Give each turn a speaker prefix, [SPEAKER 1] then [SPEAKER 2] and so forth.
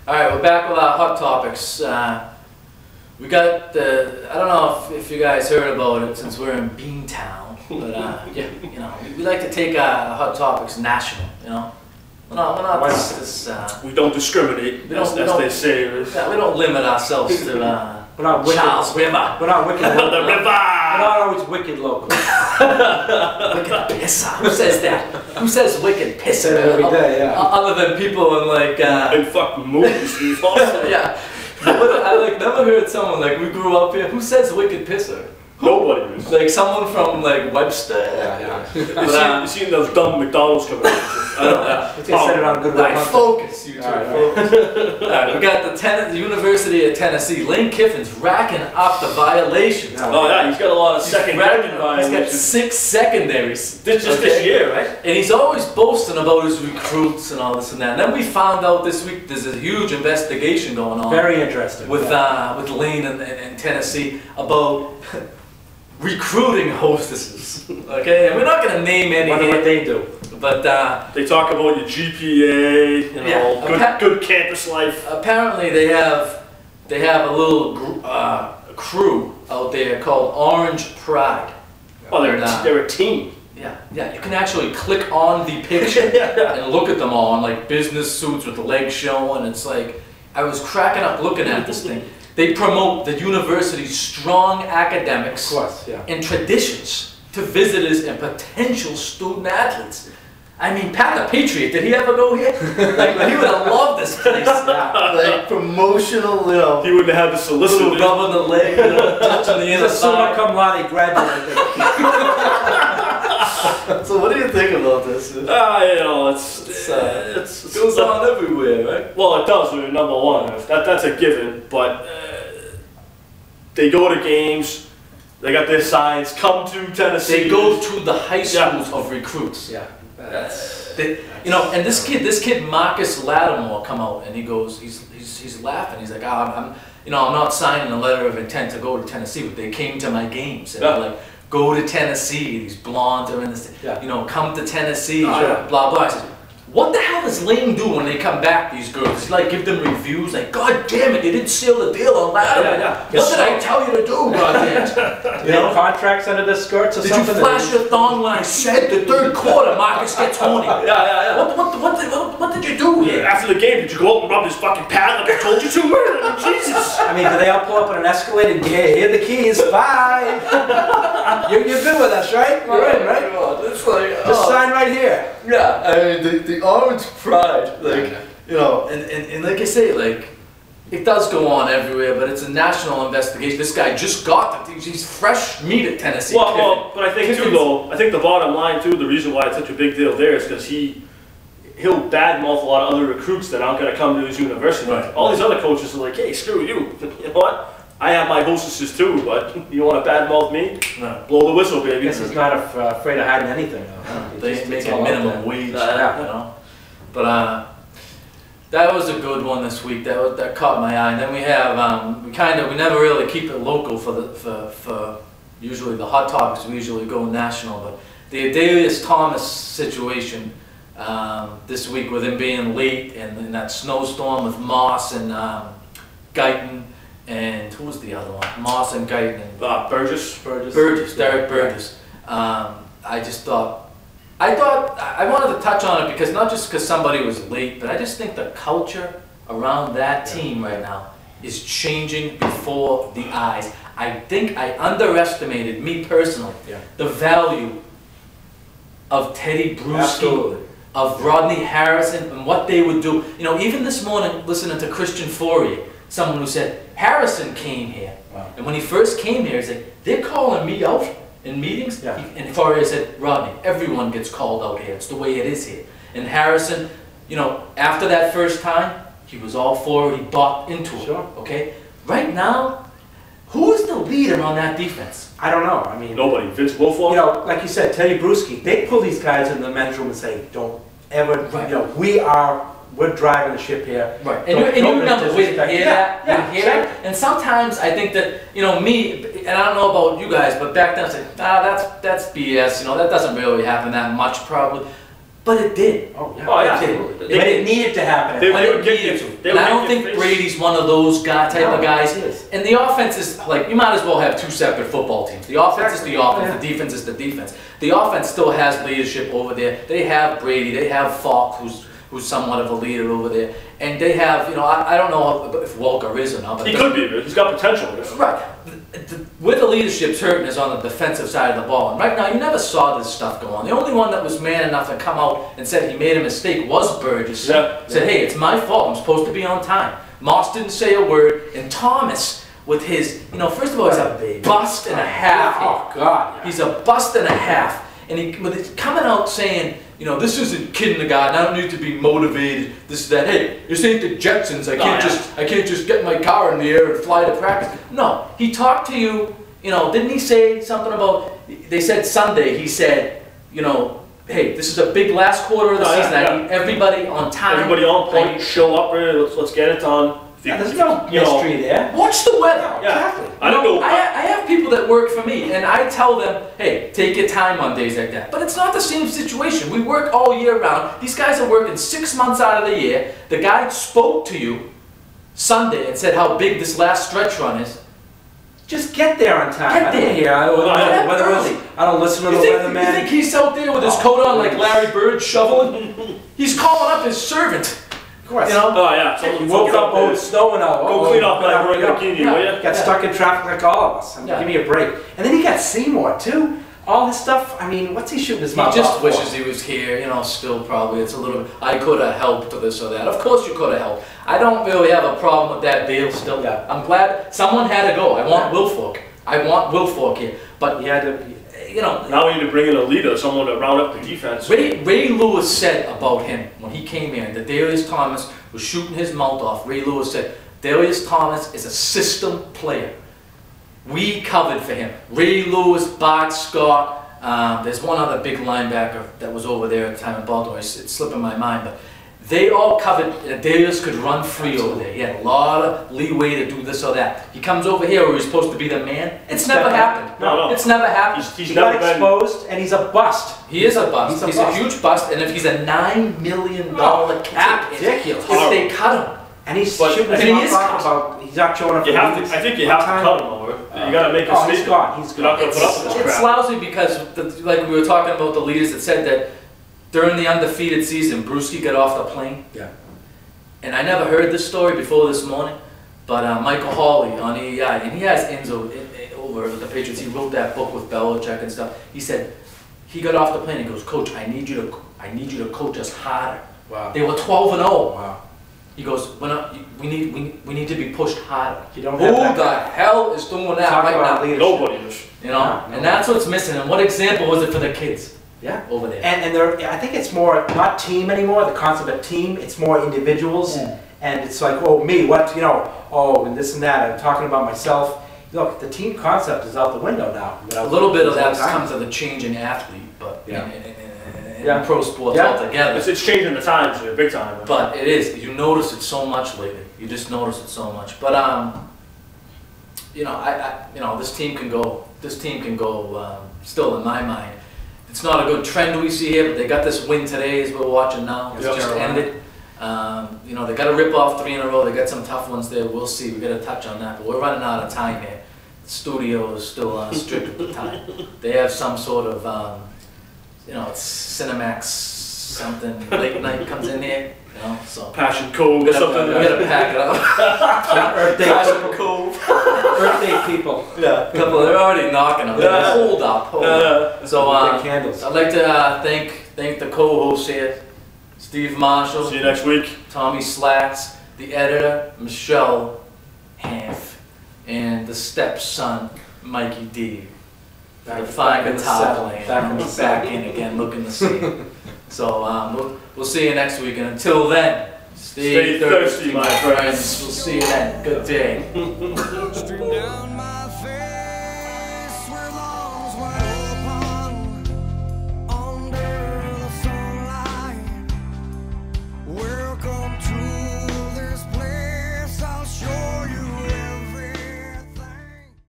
[SPEAKER 1] All right, we're back with our hot topics. We got the, I don't know if you guys heard about it since we're in Beantown, but yeah, you know, we like to take our hot topics national, you know. We're not this,
[SPEAKER 2] we don't discriminate, as they say.
[SPEAKER 1] Yeah, we don't limit ourselves to
[SPEAKER 3] we're not wicked.
[SPEAKER 1] Charles River.
[SPEAKER 3] We're not wicked local.
[SPEAKER 2] The river!
[SPEAKER 3] We're not always wicked local.
[SPEAKER 1] Wicked pisser. Who says that? Who says wicked pisser?
[SPEAKER 3] Every day, yeah.
[SPEAKER 1] Other than people in like
[SPEAKER 2] in fucking movies,
[SPEAKER 1] yeah. I never heard someone like, we grew up here. Who says wicked pisser?
[SPEAKER 2] Nobody is.
[SPEAKER 1] Like someone from like Webster.
[SPEAKER 2] Yeah. You seen those dumb McDonald's commercials? I don't know.
[SPEAKER 3] Let's get set it on good luck.
[SPEAKER 1] Focus, you two. Focus. Alright, we got the University of Tennessee. Lane Kiffin's racking up the violations.
[SPEAKER 2] Oh yeah, he's got a lot of secondary violations.
[SPEAKER 1] He's got 6 secondaries.
[SPEAKER 2] This year, right?
[SPEAKER 1] And he's always boasting about his recruits and all this and that. And then we found out this week there's a huge investigation going on.
[SPEAKER 3] Very interesting.
[SPEAKER 1] With Lane and Tennessee about recruiting hostesses. Okay, and we're not going to name any.
[SPEAKER 3] Wonder what they do.
[SPEAKER 1] But
[SPEAKER 2] they talk about your GPA, you know, good campus life.
[SPEAKER 1] Apparently, they have a little crew out there called Orange Pride.
[SPEAKER 2] Oh, they're a team.
[SPEAKER 1] Yeah. You can actually click on the picture and look at them all in like business suits with the legs showing. It's like I was cracking up looking at this thing. They promote the university's strong academics and traditions to visitors and potential student athletes. I mean, Pat the Patriot, did he ever go here? Like, he would have loved this place. Like, promotional, you know.
[SPEAKER 2] He wouldn't have had to solicit
[SPEAKER 1] little rub on the leg, you know, touching the inner
[SPEAKER 3] summa cum laude graduate.
[SPEAKER 1] So what do you think about this?
[SPEAKER 2] You know,
[SPEAKER 1] it goes on everywhere, right?
[SPEAKER 2] Well, it does when you're number one. That's a given, but they go to games, they got their signs, come to Tennessee.
[SPEAKER 1] They go to the high schools of recruits.
[SPEAKER 3] Yeah.
[SPEAKER 1] You know, and this kid Marcus Lattimore come out and he goes, he's laughing. He's like, I'm not signing a letter of intent to go to Tennessee, but they came to my games and they're like, go to Tennessee. These blondes are in this, you know, come to Tennessee, blah blah. I said, what the hell does Lane do when they come back, these girls? He like give them reviews like, God damn it, you didn't seal the deal on that. What did I tell you to do, goddamn?
[SPEAKER 3] You know, contracts under their skirts or
[SPEAKER 1] did
[SPEAKER 3] something?
[SPEAKER 1] Did you flash your thong when I said the third quarter Marcus gets horny? What did you do here?
[SPEAKER 2] After the game, did you go up and rub his fucking pad like I told you to? Jesus!
[SPEAKER 3] I mean, do they all pull up on an escalator and here are the keys, bye! You're good with us, right? We're in, right?
[SPEAKER 1] It's like,
[SPEAKER 3] just sign right here.
[SPEAKER 1] Yeah, I mean, the Orange Pride, like, you know, and like I say, like, it does go on everywhere, but it's a national investigation. This guy just got he's fresh meat at Tennessee.
[SPEAKER 2] Well, but I think too, though, I think the bottom line too, the reason why it's such a big deal there is because he'll badmouth a lot of other recruits that aren't going to come to his university. Right. All these other coaches are like, hey, screw you. You know what? I have my hostesses too, but you want to badmouth me? No. Blow the whistle, baby.
[SPEAKER 3] I guess he's not afraid of hiding anything, though.
[SPEAKER 1] They make a minimum wage, you know. But that was a good one this week. That caught my eye. And then we have we never really keep it local for usually the hot topics. We usually go national, but the Adelius Thomas situation this week with him being late and in that snowstorm with Moss and Guyton. And who was the other one? Moss and Guyton.
[SPEAKER 2] Burgess,
[SPEAKER 1] Derek Burgess. I wanted to touch on it because not just because somebody was late, but I just think the culture around that team right now is changing before the eyes. I think I underestimated, me personally, the value of Teddy Bruschi, of Rodney Harrison, and what they would do. You know, even this morning, listening to Christian Fourier, someone who said, Harrison came here. Wow. And when he first came here, he's like, they're calling me out in meetings. Yeah. And Fourier said, Rodney, everyone gets called out here. It's the way it is here. And Harrison, you know, after that first time, he was all for it. He bought into it. Okay? Right now, who is the leader on that defense?
[SPEAKER 3] I don't know. I mean,
[SPEAKER 2] nobody. Vince Wilfork?
[SPEAKER 3] You know, like you said, Teddy Bruschi, they pull these guys in the men's room and say, don't ever, you know, we're driving the ship here.
[SPEAKER 1] Right. And you remember, we hear that. And sometimes I think that, you know, me, and I don't know about you guys, but back then I said, that's BS, you know, that doesn't really happen that much probably. But it did.
[SPEAKER 3] Oh yeah.
[SPEAKER 2] Oh, yeah.
[SPEAKER 3] It did. But it needed to happen.
[SPEAKER 2] They
[SPEAKER 1] But
[SPEAKER 2] would
[SPEAKER 1] it
[SPEAKER 2] get
[SPEAKER 1] needed
[SPEAKER 2] you.
[SPEAKER 1] to.
[SPEAKER 2] They
[SPEAKER 1] And
[SPEAKER 2] would
[SPEAKER 1] I don't
[SPEAKER 2] make you
[SPEAKER 1] think
[SPEAKER 2] face.
[SPEAKER 1] Brady's one of those type of guys.
[SPEAKER 3] he is.
[SPEAKER 1] And the offense is like, you might as well have two separate football teams. The offense is the offense,
[SPEAKER 3] Yeah.
[SPEAKER 1] the defense is the defense. The offense still has leadership over there. They have Brady, they have Falk, who's somewhat of a leader over there. And they have, I don't know if Walker is or not. But
[SPEAKER 2] He could be, but he's got potential.
[SPEAKER 1] Right. Where the leadership's hurting is on the defensive side of the ball. And right now, you never saw this stuff go on. The only one that was man enough to come out and said he made a mistake was Burgess.
[SPEAKER 2] Yeah.
[SPEAKER 1] Said, hey, it's my fault. I'm supposed to be on time. Moss didn't say a word. And Thomas, with his, first of all, he's a bust and a half.
[SPEAKER 3] Oh God. Yeah.
[SPEAKER 1] He's a bust and a half. And with it coming out saying, this isn't kindergarten. I don't need to be motivated. This, that. Hey, this ain't the Jetsons. I can't just get my car in the air and fly to practice. No, he talked to you. Didn't he say something about? They said Sunday. He said, hey, this is a big last quarter of the season. I need everybody on time.
[SPEAKER 2] Everybody on point. Show up. Let's get it done.
[SPEAKER 3] There's no mystery there.
[SPEAKER 1] Watch the weather.
[SPEAKER 2] Yeah.
[SPEAKER 3] Exactly.
[SPEAKER 2] I don't know.
[SPEAKER 1] I have people that work for me, and I tell them, hey, take your time on days like that. But it's not the same situation. We work all year round. These guys are working 6 months out of the year. The guy spoke to you Sunday and said how big this last stretch run is.
[SPEAKER 3] Just get there on time.
[SPEAKER 1] Get there.
[SPEAKER 3] I don't listen to the
[SPEAKER 1] You
[SPEAKER 3] weatherman.
[SPEAKER 1] think he's out there with his coat on like Larry Bird shoveling? He's calling up his servant.
[SPEAKER 3] Of course.
[SPEAKER 2] Oh yeah.
[SPEAKER 3] He woke up, it's snowing out.
[SPEAKER 2] Go clean up that road bikini, will you?
[SPEAKER 3] Got stuck in traffic like all of us. Give me a break. And then he got Seymour too. All this stuff. I mean, what's he shooting his mouth off
[SPEAKER 1] He just
[SPEAKER 3] for?
[SPEAKER 1] wishes he was here. Still probably it's a little bit. I could have helped or this or that. Of course you could have helped. I don't really have a problem with that deal still.
[SPEAKER 3] Yeah.
[SPEAKER 1] I'm glad someone had to go. I want Wilfork. I want Wilfork here. But
[SPEAKER 3] He had to.
[SPEAKER 2] Now we need to bring in a leader, someone to round up the defense.
[SPEAKER 1] Ray Lewis said about him when he came here that Darius Thomas was shooting his mouth off. Ray Lewis said, Darius Thomas is a system player. We covered for him. Ray Lewis, Bart Scott, there's one other big linebacker that was over there at the time in Baltimore. It's slipping my mind, but they all covered. Darius could run free over there. He had a lot of leeway to do this or that. He comes over here where he's supposed to be the man. It's never happened.
[SPEAKER 2] No.
[SPEAKER 1] It's never happened.
[SPEAKER 2] He's
[SPEAKER 3] He
[SPEAKER 2] never
[SPEAKER 3] got
[SPEAKER 2] been.
[SPEAKER 3] exposed, and he's a bust.
[SPEAKER 1] He is a bust.
[SPEAKER 3] He's
[SPEAKER 1] He's
[SPEAKER 3] a
[SPEAKER 1] a
[SPEAKER 3] bust.
[SPEAKER 1] huge bust, and if he's a $9 million cap,
[SPEAKER 3] ridiculous.
[SPEAKER 1] if they cut him,
[SPEAKER 3] And he's
[SPEAKER 2] But-
[SPEAKER 3] shooting
[SPEAKER 1] and
[SPEAKER 3] his
[SPEAKER 1] he
[SPEAKER 3] mouth
[SPEAKER 1] is
[SPEAKER 3] off about he's not showing up.
[SPEAKER 2] You
[SPEAKER 3] for
[SPEAKER 2] have
[SPEAKER 3] meetings
[SPEAKER 2] to. I think you
[SPEAKER 3] on
[SPEAKER 2] have to
[SPEAKER 3] time.
[SPEAKER 2] cut him over. You got to make a
[SPEAKER 3] Oh, he's
[SPEAKER 2] statement.
[SPEAKER 3] gone. He's
[SPEAKER 2] You're not
[SPEAKER 3] gone.
[SPEAKER 2] going to put up with this
[SPEAKER 1] it's
[SPEAKER 2] crap.
[SPEAKER 1] lousy because, like we were talking about the leaders that said that during the undefeated season, Brewski got off the plane.
[SPEAKER 3] Yeah.
[SPEAKER 1] And I never heard this story before this morning, but Michael Hawley on EEI, and he has ins over at the Patriots. He wrote that book with Belichick and stuff. He said he got off the plane. He goes, Coach, I need you to coach us harder.
[SPEAKER 3] Wow.
[SPEAKER 1] They were 12-0.
[SPEAKER 3] Wow.
[SPEAKER 1] He goes, we need to be pushed harder.
[SPEAKER 3] You don't
[SPEAKER 1] Who
[SPEAKER 3] have
[SPEAKER 1] the
[SPEAKER 3] that.
[SPEAKER 1] hell is doing that
[SPEAKER 3] Talk
[SPEAKER 1] right
[SPEAKER 3] about
[SPEAKER 1] now?
[SPEAKER 3] leadership.
[SPEAKER 2] Nobody is.
[SPEAKER 1] No, and that's what's missing. And what example was it for the kids
[SPEAKER 3] Yeah.
[SPEAKER 1] over there?
[SPEAKER 3] And I think it's more not team anymore. The concept of team. It's more individuals.
[SPEAKER 1] Yeah.
[SPEAKER 3] And it's like, oh, me, what, oh, and this and that. I'm talking about myself. Look, the team concept is out the window now.
[SPEAKER 1] A little bit of that comes of the changing athlete, but
[SPEAKER 3] Yeah.
[SPEAKER 1] in pro sports
[SPEAKER 3] Yeah.
[SPEAKER 1] altogether.
[SPEAKER 2] It's changing the times here, big time.
[SPEAKER 1] But it is. You notice it so much lately. You just notice it so much. But this team can go. This team can go. Still, in my mind, it's not a good trend we see here. But they got this win today, as we're watching now. It's just ended. They got to rip off 3 in a row. They got some tough ones there. We'll see. We got to touch on that. But we're running out of time here. The studio is still strict with the time. They have some sort of, it's Cinemax something late night comes in here. So
[SPEAKER 2] Passion Cove
[SPEAKER 1] we
[SPEAKER 2] or something.
[SPEAKER 1] gotta pack it up.
[SPEAKER 3] Earth Day,
[SPEAKER 1] Passion Cove.
[SPEAKER 3] Earth Day people.
[SPEAKER 1] Yeah, they're already knocking on.
[SPEAKER 2] Yeah.
[SPEAKER 1] Hold up. So
[SPEAKER 3] Big candles.
[SPEAKER 1] I'd like to thank the co-hosts here, Steve Marshall,
[SPEAKER 2] See you next week.
[SPEAKER 1] Tommy Slats, the editor, Michelle Hanf, and the stepson, Mikey D. The fine
[SPEAKER 3] back in the
[SPEAKER 1] guitar
[SPEAKER 3] saddle.
[SPEAKER 1] playing.
[SPEAKER 3] Back in the
[SPEAKER 1] Back in again, looking to see. So we'll see you next week, and until then, stay
[SPEAKER 2] Stay thirsty, my friends.
[SPEAKER 1] We'll see you then. Good day.
[SPEAKER 4] Stream down my